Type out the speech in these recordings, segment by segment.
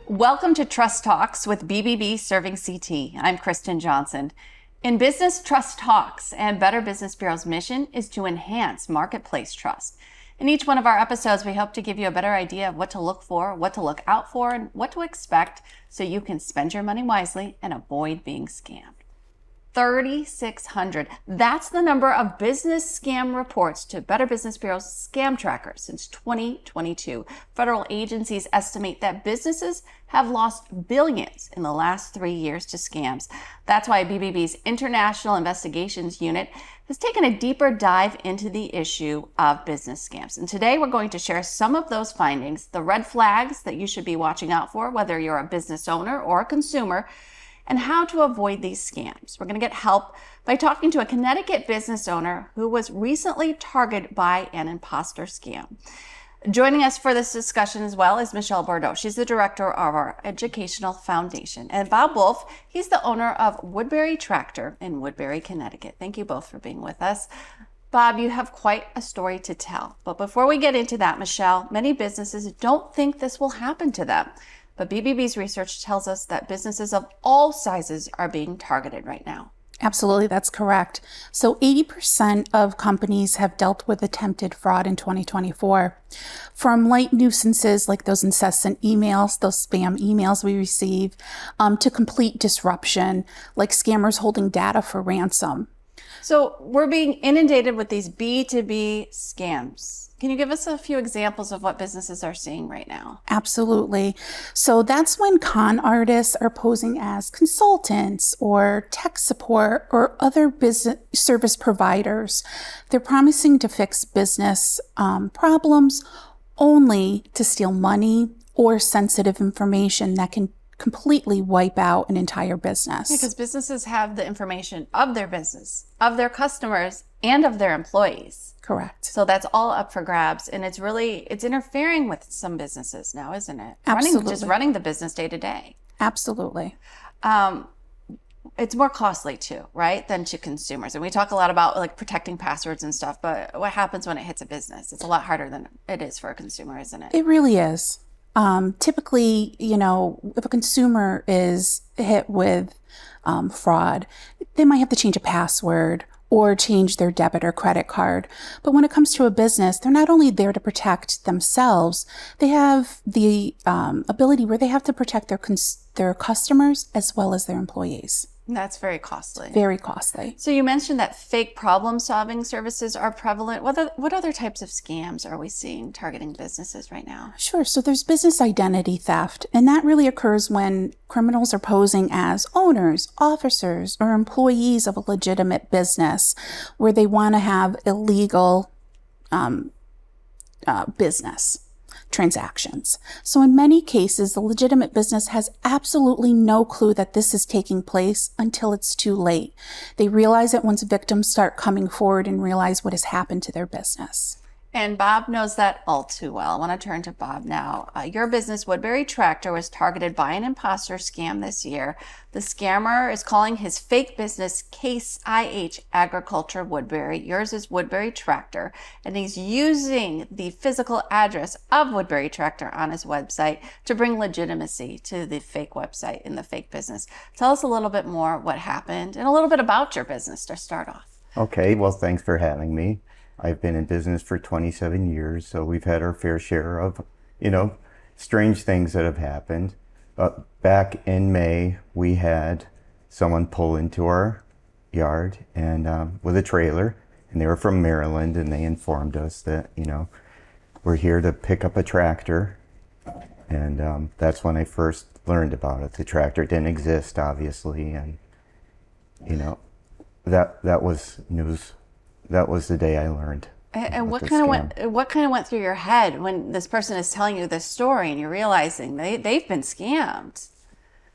Welcome to Trust Talks with BBB Serving CT. I'm Kristen Johnson. In business, Trust Talks and Better Business Bureau's mission is to enhance marketplace trust. In each one of our episodes, we hope to give you a better idea of what to look for, what to look out for, and what to expect so you can spend your money wisely and avoid being scammed. 3,600. That's the number of business scam reports to Better Business Bureau's Scam Tracker since 2022. Federal agencies estimate that businesses have lost billions in the last 3 years to scams. That's why BBB's International Investigations Unit has taken a deeper dive into the issue of business scams. And today we're going to share some of those findings, the red flags that you should be watching out for, whether you're a business owner or a consumer, and how to avoid these scams. We're going to get help by talking to a Connecticut business owner who was recently targeted by an imposter scam. Joining us for this discussion as well is Michelle Bourdeau. She's the director of our educational foundation. And Bob Wolff, he's the owner of Woodbury Tractor in Woodbury, Connecticut. Thank you both for being with us. Bob, you have quite a story to tell. But before we get into that, Michelle, many businesses don't think this will happen to them. But BBB's research tells us that businesses of all sizes are being targeted right now. Absolutely, that's correct. So 80% of companies have dealt with attempted fraud in 2024. From light nuisances like those incessant emails, those spam emails we receive, to complete disruption, like scammers holding data for ransom. So we're being inundated with these B2B scams. Can you give us a few examples of what businesses are seeing right now? Absolutely. So that's when con artists are posing as consultants or tech support or other business service providers. They're promising to fix business problems only to steal money or sensitive information that can completely wipe out an entire business. Because businesses have the information of their business, of their customers, and of their employees. Correct. So that's all up for grabs. And it's interfering with some businesses now, isn't it? Absolutely. Running the business day to day. Absolutely. It's more costly too, right, than to consumers. And we talk a lot about like protecting passwords and stuff, but what happens when it hits a business? It's a lot harder than it is for a consumer, isn't it? It really is. Typically, if a consumer is hit with fraud, they might have to change a password or change their debit or credit card. But when it comes to a business, they're not only there to protect themselves, they have the ability where they have to protect their customers as well as their employees. That's very costly. Very costly. So you mentioned that fake problem-solving services are prevalent. What other types of scams are we seeing targeting businesses right now? Sure. So there's business identity theft, and that really occurs when criminals are posing as owners, officers, or employees of a legitimate business where they want to have illegal business transactions. So in many cases, the legitimate business has absolutely no clue that this is taking place until it's too late. They realize it once victims start coming forward and realize what has happened to their business. And Bob knows that all too well. I want to turn to Bob now. Your business, Woodbury Tractor, was targeted by an imposter scam this year. The scammer is calling his fake business Case IH Agriculture Woodbury. Yours is Woodbury Tractor. And he's using the physical address of Woodbury Tractor on his website to bring legitimacy to the fake website and the fake business. Tell us a little bit more what happened and a little bit about your business to start off. Okay, well, thanks for having me. I've been in business for 27 years, so we've had our fair share of, strange things that have happened. Back in May, we had someone pull into our yard and with a trailer, and they were from Maryland, and they informed us that, we're here to pick up a tractor. And that's when I first learned about it. The tractor didn't exist, obviously, and, that was news. That was the day I learned. And what kind of went through your head when this person is telling you this story and you're realizing they've been scammed?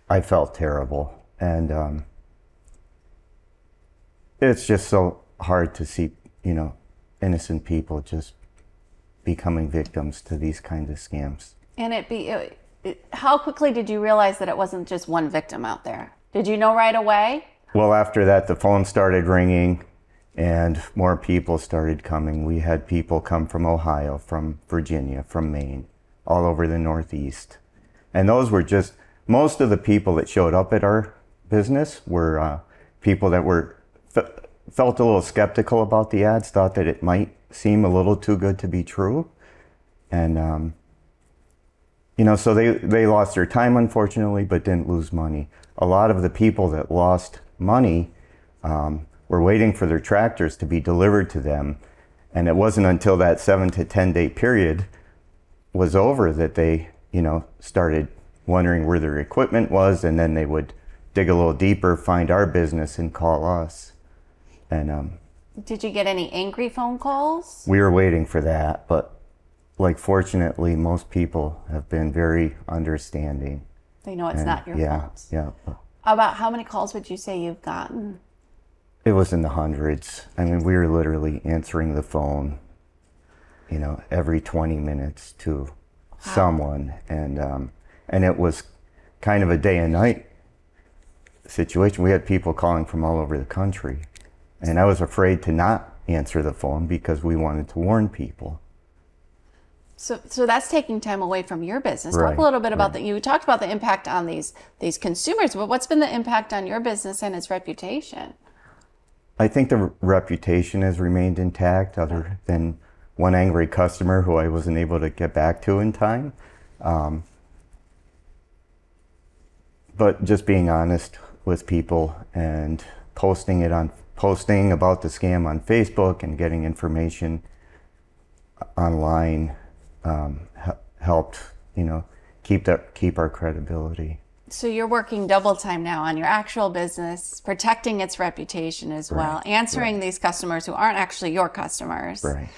I felt terrible, and it's just so hard to see, innocent people just becoming victims to these kinds of scams. And how quickly did you realize that it wasn't just one victim out there? Did you know right away? Well, after that, the phone started ringing. And more people started coming. We had people come from Ohio, from Virginia, from Maine, all over the Northeast. And those were just, most of the people that showed up at our business were people that felt a little skeptical about the ads, thought that it might seem a little too good to be true. And, so they lost their time, unfortunately, but didn't lose money. A lot of the people that lost money were waiting for their tractors to be delivered to them. And it wasn't until that 7 to 10 day period was over that they, started wondering where their equipment was, and then they would dig a little deeper, find our business, and call us. And did you get any angry phone calls? we were waiting for that, but fortunately, most people have been very understanding. They know it's not your fault. Yeah. About how many calls would you say you've gotten? It was in the hundreds. I mean, we were literally answering the phone, every 20 minutes to someone. And it was kind of a day and night situation. We had people calling from all over the country. And I was afraid to not answer the phone because we wanted to warn people. So that's taking time away from your business. Right, Talk a little bit about right. that. You talked about the impact on these consumers, but what's been the impact on your business and its reputation? I think the reputation has remained intact, other than one angry customer who I wasn't able to get back to in time. But just being honest with people and posting about the scam on Facebook and getting information online helped, keep our credibility. So you're working double time now on your actual business, protecting its reputation as well, Right, answering these customers who aren't actually your customers. Right.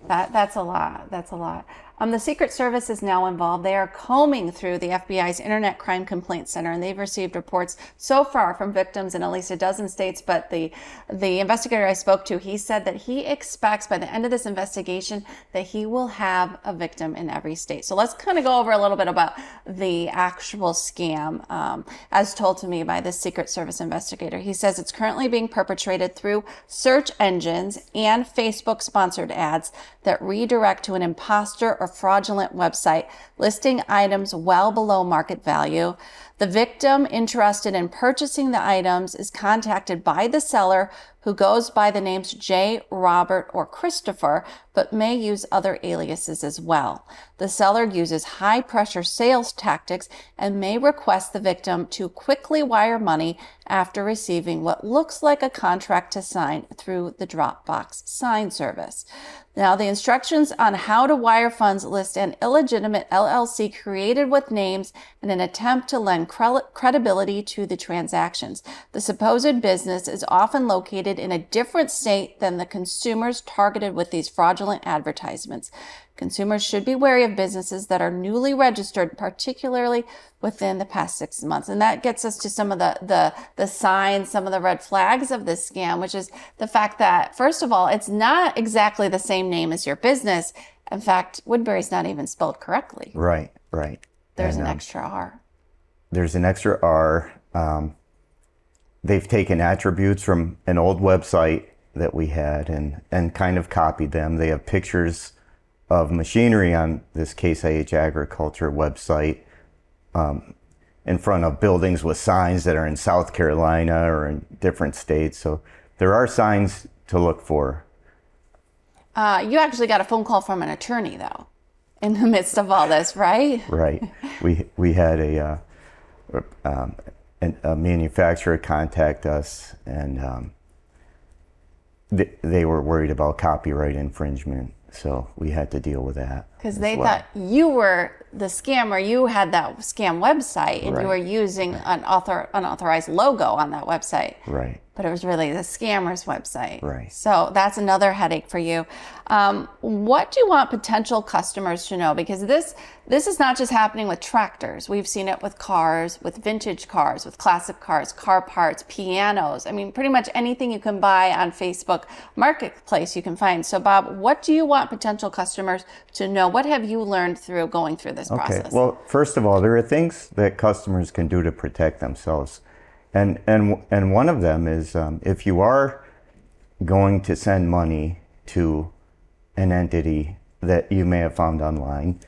That's a lot. That's a lot. The Secret Service is now involved. They are combing through the FBI's Internet Crime Complaint Center, and they've received reports so far from victims in at least a dozen states. But the investigator I spoke to, he said that he expects by the end of this investigation that he will have a victim in every state. So let's kind of go over a little bit about the actual scam, as told to me by the Secret Service investigator. He says it's currently being perpetrated through search engines and Facebook-sponsored ads that redirect to an imposter or fraudulent website listing items well below market value. The victim interested in purchasing the items is contacted by the seller, who goes by the names Jay, Robert, or Christopher, but may use other aliases as well. The seller uses high-pressure sales tactics and may request the victim to quickly wire money after receiving what looks like a contract to sign through the Dropbox sign service. Now, the instructions on how to wire funds list an illegitimate LLC created with names in an attempt to lend credibility to the transactions. The supposed business is often located in a different state than the consumers targeted with these fraudulent advertisements. Consumers should be wary of businesses that are newly registered, particularly within the past 6 months. And that gets us to some of the signs, some of the red flags of this scam, which is the fact that, first of all, it's not exactly the same name as your business. In fact, Woodbury's not even spelled correctly. Right. There's And, an extra R. There's an extra R. They've taken attributes from an old website that we had and kind of copied them. They have pictures of machinery on this Case IH Agriculture website in front of buildings with signs that are in South Carolina or in different states. So there are signs to look for. You actually got a phone call from an attorney, though, in the midst of all this, right? Right. We had a manufacturer contact us, and they were worried about copyright infringement. So we had to deal with that. Because they thought you were the scammer. You had that scam website, and Right. you were using an unauthorized logo on that website. Right. But it was really the scammer's website. Right. So that's another headache for you. What do you want potential customers to know? Because this is not just happening with tractors. We've seen it with cars, with vintage cars, with classic cars, car parts, pianos. I mean, pretty much anything you can buy on Facebook Marketplace you can find. So Bob, what do you want potential customers to know? What have you learned through going through this process? Well, first of all, there are things that customers can do to protect themselves. And one of them is if you are going to send money to an entity that you may have found online,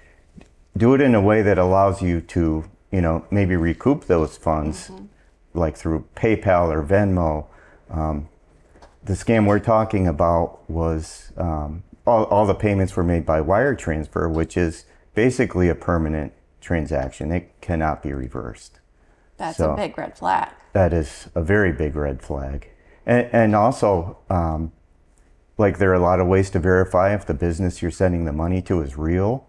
do it in a way that allows you to maybe recoup those funds, like through PayPal or Venmo. The scam we're talking about was all the payments were made by wire transfer, which is basically a permanent transaction. It cannot be reversed. That's a big red flag. That is a very big red flag. And also, like, there are a lot of ways to verify if the business you're sending the money to is real.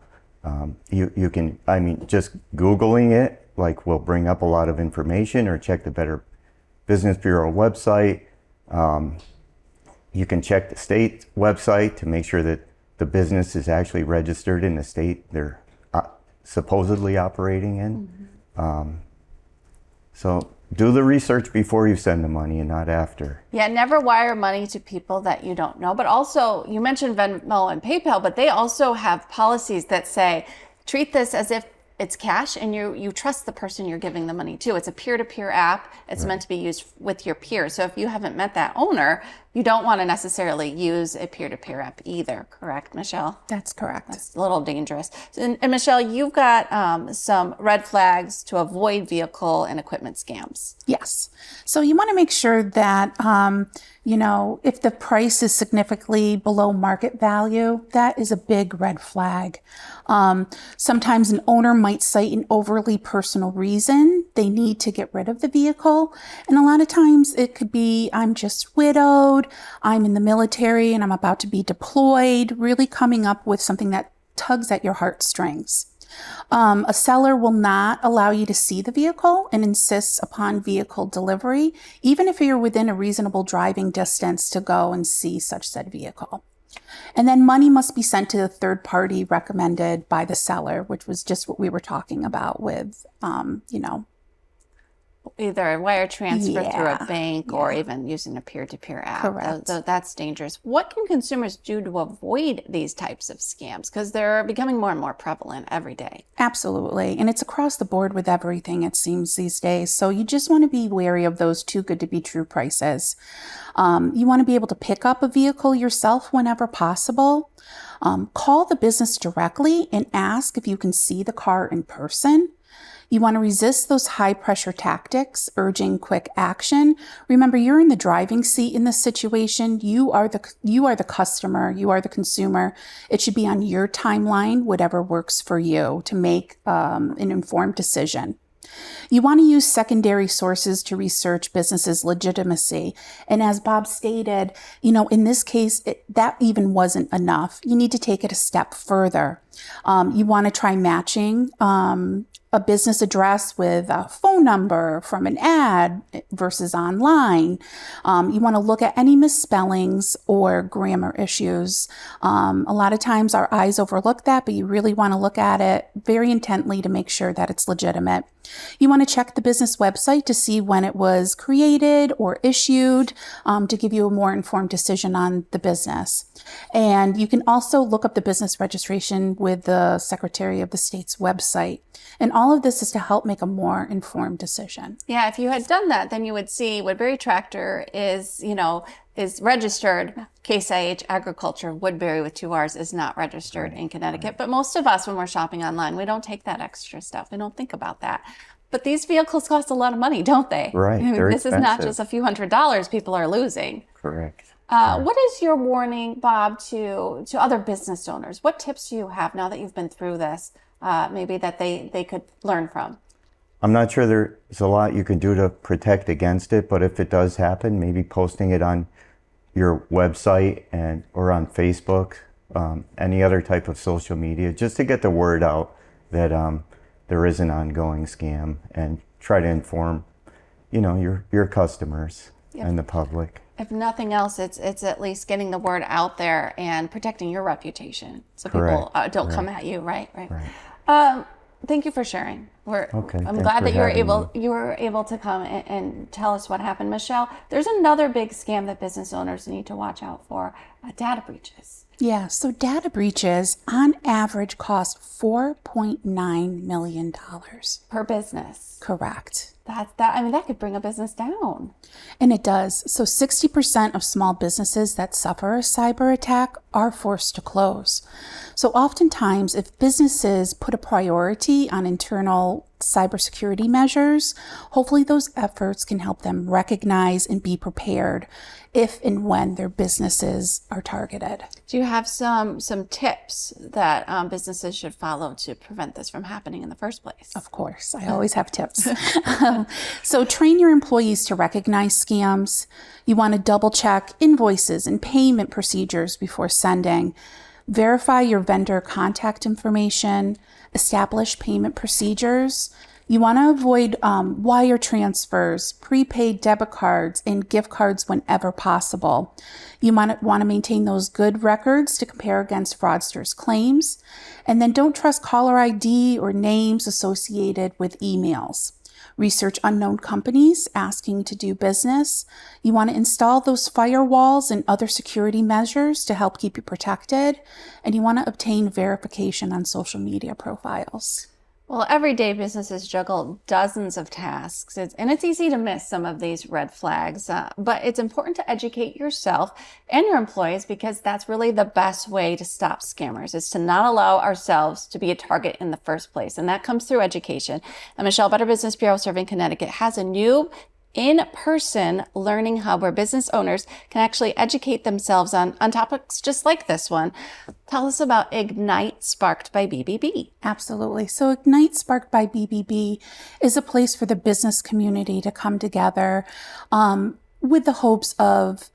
You can, just Googling it, like, will bring up a lot of information, or check the Better Business Bureau website. You can check the state website to make sure that the business is actually registered in the state they're supposedly operating in. So do the research before you send the money and not after. Yeah, never wire money to people that you don't know. But also, you mentioned Venmo and PayPal, but they also have policies that say, treat this as if it's cash and you trust the person you're giving the money to. It's a peer-to-peer app. It's meant to be used with your peers. So if you haven't met that owner, you don't want to necessarily use a peer-to-peer app either. Correct, Michelle? That's correct. That's a little dangerous. And Michelle, you've got some red flags to avoid vehicle and equipment scams. Yes. So you want to make sure that, if the price is significantly below market value, that is a big red flag. Sometimes an owner might cite an overly personal reason they need to get rid of the vehicle. And a lot of times it could be, I'm just widowed, I'm in the military and I'm about to be deployed, really coming up with something that tugs at your heartstrings. A seller will not allow you to see the vehicle and insists upon vehicle delivery, even if you're within a reasonable driving distance to go and see such said vehicle. And then money must be sent to the third party recommended by the seller, which was just what we were talking about with, either a wire transfer through a bank or even using a peer-to-peer app. Correct. That's dangerous. What can consumers do to avoid these types of scams? Because they're becoming more and more prevalent every day. Absolutely. And it's across the board with everything, it seems, these days. So you just want to be wary of those too good to be true prices. You want to be able to pick up a vehicle yourself whenever possible. Call the business directly and ask if you can see the car in person. You want to resist those high pressure tactics, urging quick action. Remember, you're in the driving seat in this situation. You are the customer. You are the consumer. It should be on your timeline, whatever works for you, to make an informed decision. You want to use secondary sources to research businesses' legitimacy. And as Bob stated, in this case, that even wasn't enough. You need to take it a step further. You want to try matching a business address with a phone number from an ad versus online. You want to look at any misspellings or grammar issues. A lot of times our eyes overlook that, but you really want to look at it very intently to make sure that it's legitimate. You want to check the business website to see when it was created or issued, to give you a more informed decision on the business. And you can also look up the business registration with the Secretary of the State's website. And all of this is to help make a more informed decision. Yeah, if you had done that, then you would see Woodbury Tractor is registered. Case IH Agriculture, Woodbury with 2 R's, is not registered in Connecticut. But most of us, when we're shopping online, we don't take that extra stuff. We don't think about that. But these vehicles cost a lot of money, don't they? Right. This is not just a few $100s people are losing. Correct. What is your warning, Bob, to other business owners? What tips do you have now that you've been through this, maybe that they could learn from? I'm not sure there's a lot you can do to protect against it, but if it does happen, maybe posting it on your website or on Facebook, any other type of social media, just to get the word out that there is an ongoing scam, and try to inform, your customers and the public. If nothing else, it's at least getting the word out there and protecting your reputation, so Correct. people don't come at you. Right. Thank you for sharing. I'm glad that you were able to come and tell us what happened. Michelle, there's another big scam that business owners need to watch out for: data breaches. Yeah, so data breaches on average cost $4.9 million Per business. Correct. That could bring a business down. And it does. So 60% of small businesses that suffer a cyber attack are forced to close. So oftentimes, if businesses put a priority on internal adult cybersecurity measures. Hopefully those efforts can help them recognize and be prepared if and when their businesses are targeted. Do you have some tips that businesses should follow to prevent this from happening in the first place? Of course, I always have tips. So train your employees to recognize scams. You want to double check invoices and payment procedures before sending. Verify your vendor contact information. Establish payment procedures. You want to avoid wire transfers, prepaid debit cards, and gift cards whenever possible. You want to maintain those good records to compare against fraudsters' claims. And then don't trust caller ID or names associated with emails. Research unknown companies asking to do business. You want to install those firewalls and other security measures to help keep you protected. And you want to obtain verification on social media profiles. Well, everyday businesses juggle dozens of tasks, and it's easy to miss some of these red flags, but it's important to educate yourself and your employees, because that's really the best way to stop scammers, is to not allow ourselves to be a target in the first place, and that comes through education. And Michelle, Better Business Bureau serving Connecticut has a new in-person learning hub where business owners can actually educate themselves on topics just like this one. Tell us about Ignite Sparked by BBB. Absolutely. So Ignite Sparked by BBB is a place for the business community to come together with the hopes of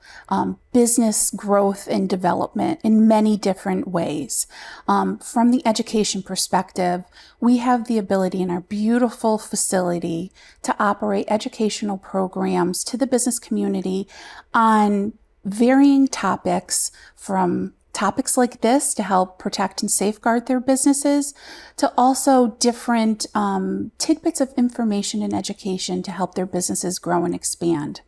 business growth and development in many different ways. From the education perspective, we have the ability in our beautiful facility to operate educational programs to the business community on varying topics, from topics like this to help protect and safeguard their businesses, to also different tidbits of information and education to help their businesses grow and expand.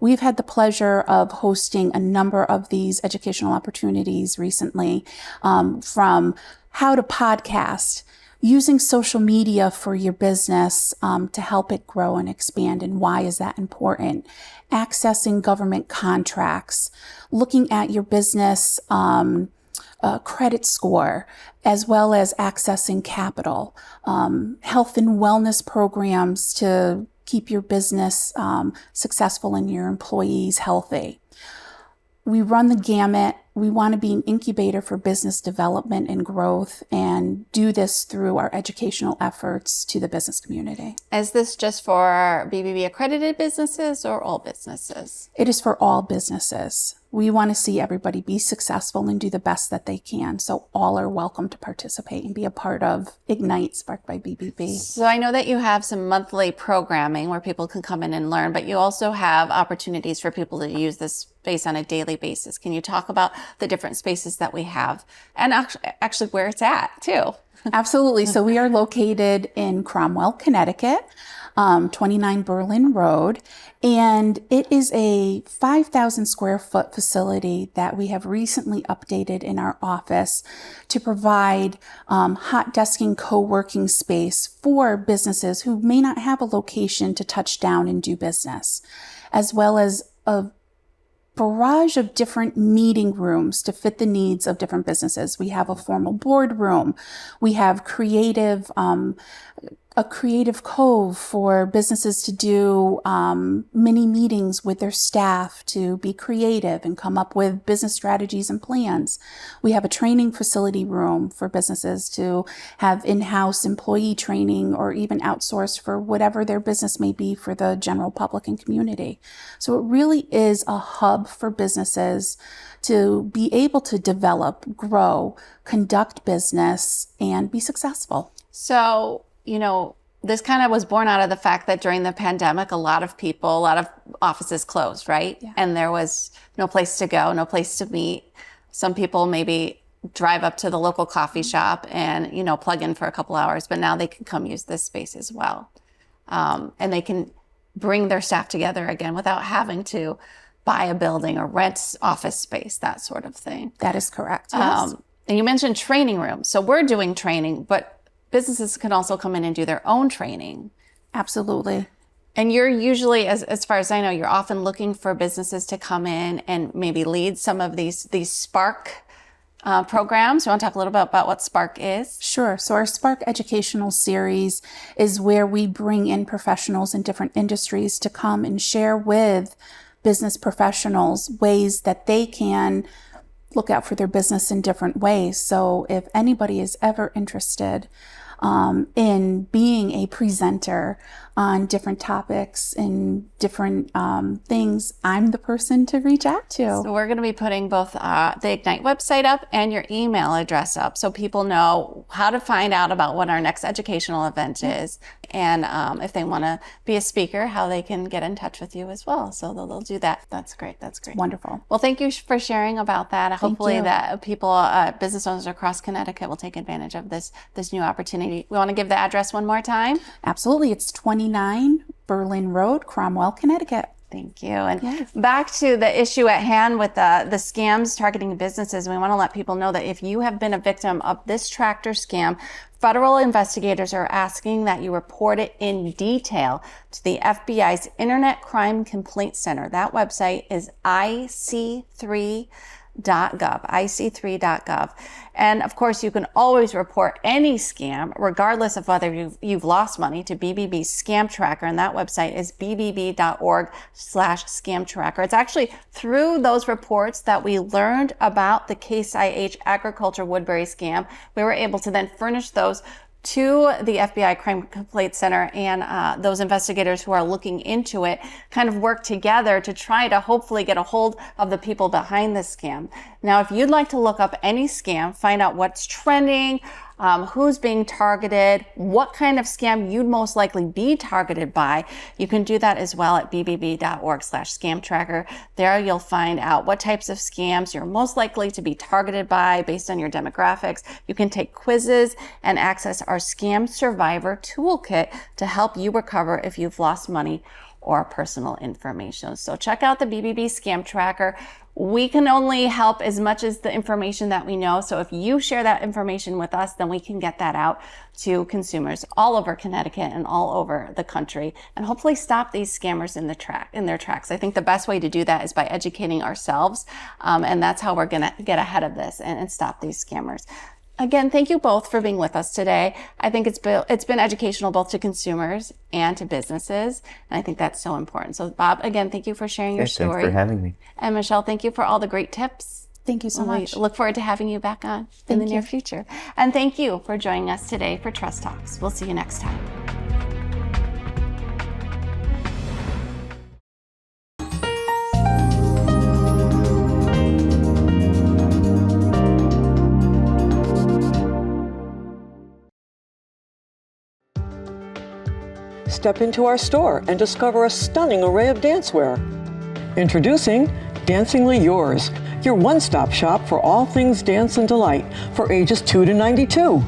We've had the pleasure of hosting a number of these educational opportunities recently, from how to podcast, using social media for your business to help it grow and expand, and why is that important, accessing government contracts, looking at your business credit score, as well as accessing capital, health and wellness programs to keep your business successful and your employees healthy. We run the gamut. We want to be an incubator for business development and growth, and do this through our educational efforts to the business community. Is this just for BBB accredited businesses or all businesses? It is for all businesses. We want to see everybody be successful and do the best that they can. So all are welcome to participate and be a part of Ignite Sparked by BBB. So I know that you have some monthly programming where people can come in and learn, but you also have opportunities for people to use this space on a daily basis. Can you talk about the different spaces that we have, and actually where it's at too? Absolutely. So we are located in Cromwell, Connecticut, 29 Berlin Road, and it is a 5,000 square foot facility that we have recently updated in our office to provide hot desking co-working space for businesses who may not have a location to touch down and do business, as well as a barrage of different meeting rooms to fit the needs of different businesses. We have a formal boardroom. We have a creative cove for businesses to do mini meetings with their staff to be creative and come up with business strategies and plans. We have a training facility room for businesses to have in-house employee training, or even outsource for whatever their business may be for the general public and community. So it really is a hub for businesses to be able to develop, grow, conduct business, and be successful. So, this kind of was born out of the fact that during the pandemic, a lot of offices closed, right? Yeah. And there was no place to go, no place to meet. Some people maybe drive up to the local coffee shop and, plug in for a couple hours, but now they can come use this space as well. And they can bring their staff together again without having to buy a building or rent office space, that sort of thing. That is correct. Yes. And you mentioned training rooms. So we're doing training, but businesses can also come in and do their own training. Absolutely. And you're usually, as far as I know, you're often looking for businesses to come in and maybe lead some of these Spark programs. You want to talk a little bit about what Spark is? Sure. So our Spark Educational Series is where we bring in professionals in different industries to come and share with business professionals ways that they can look out for their business in different ways. So if anybody is ever interested in being a presenter on different topics and different things, I'm the person to reach out to. So we're going to be putting both the Ignite website up and your email address up so people know how to find out about what our next educational event is, and if they want to be a speaker, how they can get in touch with you as well. So they'll do that. That's great. That's great. Wonderful. Well, thank you for sharing about that. Hopefully that people, business owners across Connecticut will take advantage of this new opportunity. We want to give the address one more time? Absolutely. It's 29 Berlin Road, Cromwell, Connecticut. Thank you. And back to the issue at hand with the scams targeting businesses, we want to let people know that if you have been a victim of this tractor scam, federal investigators are asking that you report it in detail to the FBI's Internet Crime Complaint Center. That website is IC3.gov, ic3.gov. And of course, you can always report any scam, regardless of whether you've lost money, to BBB Scam Tracker. And that website is bbb.org/scam tracker. It's actually through those reports that we learned about the Case IH Agriculture Woodbury scam. We were able to then furnish those to the FBI Crime Complaint Center, and those investigators who are looking into it kind of work together to try to hopefully get a hold of the people behind this scam. Now, if you'd like to look up any scam, find out what's trending, who's being targeted, what kind of scam you'd most likely be targeted by, you can do that as well at bbb.org/scam tracker. There you'll find out what types of scams you're most likely to be targeted by based on your demographics. You can take quizzes and access our Scam Survivor Toolkit to help you recover if you've lost money or personal information. So check out the BBB Scam Tracker. We can only help as much as the information that we know. So if you share that information with us, then we can get that out to consumers all over Connecticut and all over the country, and hopefully stop these scammers in their tracks. I think the best way to do that is by educating ourselves, and that's how we're going to get ahead of this and stop these scammers. Again, thank you both for being with us today. I think it's been educational both to consumers and to businesses, and I think that's so important. So Bob, again, thank you for sharing your story. Thanks for having me. And Michelle, thank you for all the great tips. Thank you so much. We look forward to having you back on in the near future. And thank you for joining us today for Trust Talks. We'll see you next time. Step into our store and discover a stunning array of dancewear. Introducing Dancingly Yours, your one-stop shop for all things dance and delight for ages 2 to 92.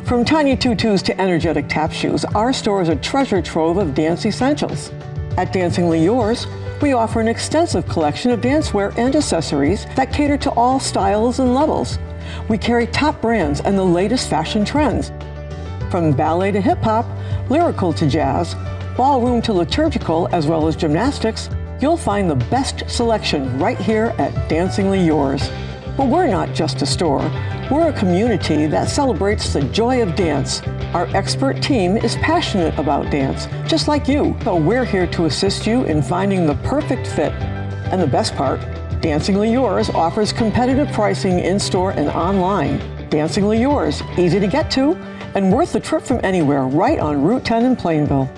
From tiny tutus to energetic tap shoes, our store is a treasure trove of dance essentials. At Dancingly Yours, we offer an extensive collection of dancewear and accessories that cater to all styles and levels. We carry top brands and the latest fashion trends. From ballet to hip-hop, lyrical to jazz, ballroom to liturgical, as well as gymnastics, you'll find the best selection right here at Dancingly Yours. But we're not just a store. We're a community that celebrates the joy of dance. Our expert team is passionate about dance, just like you. So we're here to assist you in finding the perfect fit. And the best part, Dancingly Yours offers competitive pricing in-store and online. Dancingly Yours, easy to get to, and worth the trip from anywhere, right on Route 10 in Plainville.